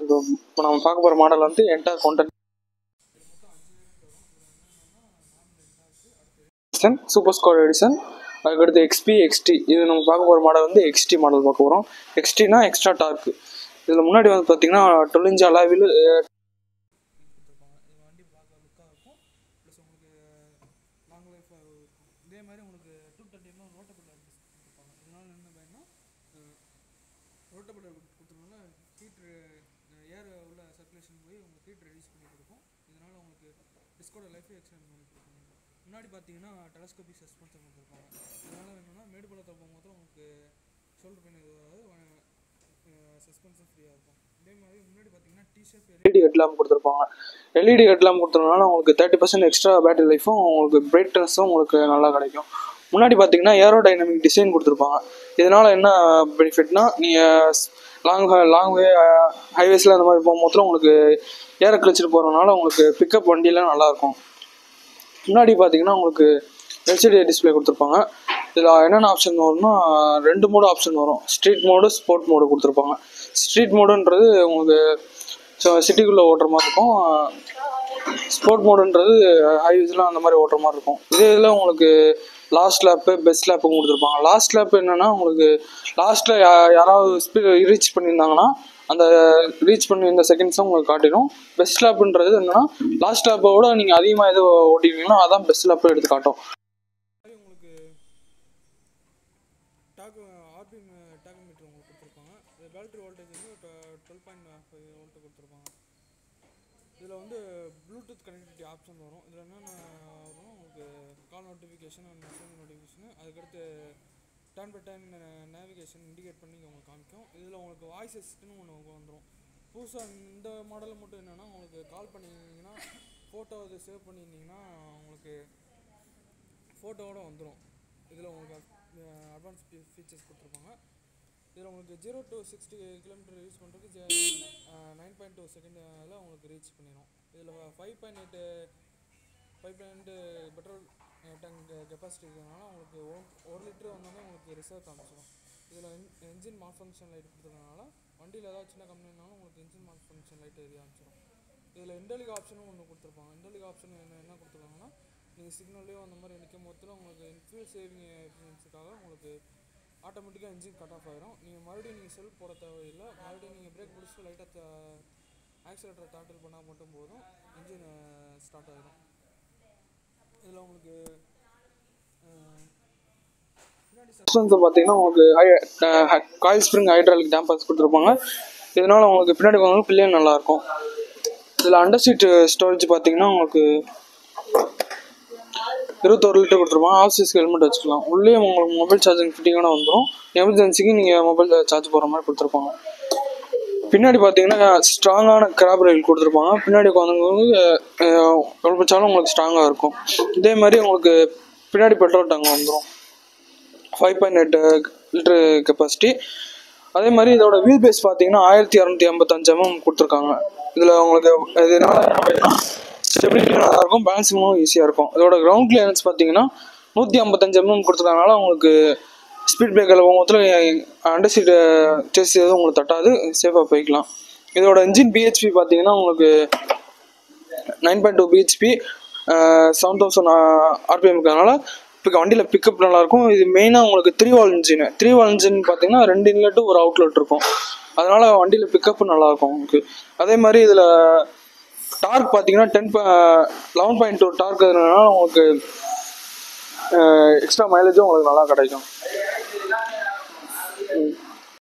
இப்போ நம்ம பார்க்க போகிற மாடல் வந்து entire content super squad edition. அதுக்கடுத்து XP XT. இது நம்ம பார்க்க போகிற மாடல் வந்து XT மாடல் பார்க்க போகிறோம். XTனா எக்ஸ்ட்ரா டார்க்கு. இதில் முன்னாடி வந்து பார்த்தீங்கன்னா 12 இன்ச் அலாவில் வண்டி பார்க்க லுக்காக இருக்கும். ப்ளஸ் உங்களுக்கு லாங் லைஃப் இதே மாதிரி உங்களுக்கு 230 ரோட்டபிள் கொடுத்துருப்பாங்க. இதனால என்ன பயன்னா ரோட்டபிள் கொடுத்துருனால ஹீட்ரு ஏர் உள்ள சர்க்குலேஷன் போய் உங்களுக்கு ஹீட் ரெடியூஸ் பண்ணி கொடுக்கும். இதனால் உங்களுக்கு டிஸ்கோட லைஃப் எக்ஸ்டெண்ட் பண்ணி கொடுக்கும். முன்னாடி பார்த்தீங்கன்னா டெலஸ்கோபிக் சஸ்பென்ஷன் கொடுத்துருப்பாங்க. இதனால் என்னென்னா மேடு பள்ளத்தில் போகும்போது உங்களுக்கு ஷோல்டர் பெயின் எதுவாக சஸ்பென்ஷன் ஃப்ரீயாக இருக்கும். இதே மாதிரி முன்னாடி பார்த்தீங்கன்னா டிஷர்ட் LED ஹெட்லாம்ப் கொடுத்துருப்பாங்க. LED ஹெட்லாம்ப் கொடுத்ததுனால உங்களுக்கு 30% எக்ஸ்ட்ரா பேட்டரி லைஃபும் உங்களுக்கு பிரைட்னஸும் உங்களுக்கு நல்லா கிடைக்கும். முன்னாடி பார்த்தீங்கன்னா ஏரோடைனமிக் டிசைன் கொடுத்துருப்பாங்க. இதனால் என்ன பெனிஃபிட்னா நீங்கள் லாங் வே ஹைவேஸில் அந்த மாதிரி போகும்போது உங்களுக்கு ஏரை கழிச்சிட்டு போகிறதுனால உங்களுக்கு பிக்கப் வண்டியெலாம் நல்லாயிருக்கும். முன்னாடி பார்த்தீங்கன்னா உங்களுக்கு LCD டிஸ்பிளே கொடுத்துருப்பாங்க. இதில் என்னென்ன ஆப்ஷன் வரும்னா 2 மோடு ஆப்ஷன் வரும். ஸ்ட்ரீட் மோடு, ஸ்போர்ட் மோடு கொடுத்துருப்பாங்க. ஸ்ட்ரீட் மோடுன்றது உங்களுக்கு சிட்டிக்குள்ளே ஓட்டுற மாதிரி இருக்கும். ஸ்போர்ட் மோடுன்றது ஹைவேஸ்லாம் அந்த மாதிரி ஓட்டுற மாதிரி இருக்கும். இதில் உங்களுக்கு லாஸ்ட் லேப்பு, பெஸ்ட் லேப்பும் கொடுத்துருப்பாங்க. லாஸ்ட் லேப் என்னென்னா உங்களுக்கு லாஸ்ட்டில் யாராவது ஸ்பீட் ரீச் பண்ணியிருந்தாங்கன்னா அந்த ரீச் பண்ணி இந்த செகண்ட்ஸும் உங்களுக்கு காட்டிடும். பெஸ்ட் லேப்புன்றது என்னென்னா லாஸ்ட் லேப்பை விட நீங்கள் அதிகமாக எது ஓட்டிருக்கீங்களோ அதான் பெஸ்ட் லேப்பை எடுத்து காட்டும். உங்களுக்கு ஆர்பிஎம் டாக்கோமீட்டர் உங்களுக்கு கொடுத்துருப்பாங்க. பேட்டரி வோல்டேஜ் வந்து 12.5 வோல்ட் கொடுத்துருப்பாங்க. இதில் வந்து ப்ளூடூத் கனெக்டிவிட்டி ஆப்ஷன் வரும். இதில் என்னென்ன வரும் உங்களுக்கு call notification and message notification, அதுக்கடுத்து turn by turn navigation indicate பண்ணி உங்களுக்கு காமிக்கும். இதில் உங்களுக்கு வாய்ஸ் அசிஸ்டன்ட்னு ஒன்று வந்துடும். புதுசாக இந்த மாடலில் மட்டும் என்னென்னா உங்களுக்கு கால் பண்ணியிருந்தீங்கன்னா ஃபோட்டோ இது சேவ் பண்ணியிருந்தீங்கன்னா உங்களுக்கு ஃபோட்டோவோட வந்துடும். இதில் உங்களுக்கு அட்வான்ஸ் ஃபீச்சர்ஸ் கொடுத்துருப்பாங்க. இதில் உங்களுக்கு 0 to 60 கிலோமீட்டர் யூஸ் பண்ணுறதுக்கு 9.2 செகண்டில் உங்களுக்கு ரீச் பண்ணிடும். இதில் 5.8 பெட்ரோல் டேங்க் கெப்பாசிட்டி இருக்கிறதுனால உங்களுக்கு 1 லிட்டர் வந்தோடனே உங்களுக்கு ரிசர்வ் காமிச்சிடும். இதில் என்ஜின் மால் ஃபங்க்ஷன் லைட் கொடுத்துருக்கனால வண்டியில் ஏதாவது சின்ன கம்ப்ளைண்ட்னாலும் உங்களுக்கு என்ஜின் மால் ஃபங்க்ஷன் லைட் எரிய ஆரம்பிச்சிடும். இதில் இன்டெலிக் ஆப்ஷனும் ஒன்று கொடுத்துருப்பாங்க. இன்டெலிக் ஆப்ஷன் என்ன கொடுத்துருக்காங்கன்னா நீங்கள் சிக்னல்லையோ அந்த மாதிரி நிற்கும் போதில் உங்களுக்கு ஃபியூல் சேவிங் எஃபிஷியன்சிக்காக உங்களுக்கு ஆட்டோமேட்டிக்காக இன்ஜின் கட் ஆஃப் ஆகிடும். நீங்கள் மறுபடியும் செல்ஃப் போட தேவையில்லை. மறுபடியும் நீங்கள் பிரேக் பிடிச்சிட்டு லைட்டாக ஆக்சிலேட்டரை டாட்டில் பண்ணால் மட்டும் போதும், இன்ஜின் ஸ்டார்ட் ஆகிடும். இதில் உங்களுக்கு சஸ்பென்ஸை பார்த்தீங்கன்னா உங்களுக்கு காயில் ஸ்ப்ரிங் ஹைட்ராலிக் டேம்பர்ஸ் கொடுத்துருப்பாங்க. இதனால் உங்களுக்கு பின்னாடி வந்து பில்லியன் நல்லாயிருக்கும். இதில் அண்டர் சீட் ஸ்டோரேஜ் பார்த்தீங்கன்னா உங்களுக்கு 21 லிட்டர் கொடுத்துருப்பாங்க. ஆஃப் சைஸ் ஹெல்மெட் வச்சுக்கலாம். உள்ளே உங்களுக்கு மொபைல் சார்ஜிங் ஃபிட்டிங்கோட வந்துடும். எமர்ஜென்சிக்கு நீங்கள் மொபைல் சார்ஜ் போடுற மாதிரி கொடுத்துருப்பாங்க. பின்னாடி பார்த்தீங்கன்னா ஸ்ட்ராங்கான கிராப் ரயில் கொடுத்துருப்பாங்க. பின்னாடி உட்காந்துங்களுக்கு எவ்வளோ வச்சாலும் உங்களுக்கு ஸ்ட்ராங்காக இருக்கும். இதே மாதிரி உங்களுக்கு பின்னாடி பெட்ரோல் டேங்க் வந்துடும். 5.8 லிட்டரு கெப்பாசிட்டி. அதே மாதிரி இதோட வீல் பேஸ் பார்த்தீங்கன்னா 1285 mm கொடுத்துருக்காங்க. இதில் உங்களுக்கு இதனால ஸ்டெபிலிட்டி நல்லா இருக்கும், பேலன்ஸிங்கும் ஈஸியாக இருக்கும். இதோட கிரவுண்ட் கிளியரன்ஸ் பார்த்தீங்கன்னா 155 mm கொடுத்துருக்கனால உங்களுக்கு ஸ்பீட் பிரேக்கரில் போகும்போது அண்டர் சீட்டு சேஸ் எதுவும் உங்களுக்கு தட்டாது, சேஃபாக போய்க்கலாம். இதோட இன்ஜின் BHP பார்த்தீங்கன்னா உங்களுக்கு 9.2 BHP 7000 RPM இருக்கிறதுனால இப்போ வண்டியில் பிக்கப் நல்லாயிருக்கும். இது மெயினாக உங்களுக்கு 3 வால் இன்ஜின் பார்த்தீங்கன்னா 2 இன்லெட்டு ஒரு அவுட்லெட் இருக்கும். அதனால் வண்டியில் பிக்கப் நல்லாயிருக்கும் உங்களுக்கு. அதே மாதிரி இதில் டார்க் பார்த்தீங்கன்னா 11.2 டார்க் இருக்கிறதுனால உங்களுக்கு எக்ஸ்ட்ரா மைலேஜும் உங்களுக்கு நல்லா கிடைக்கும்.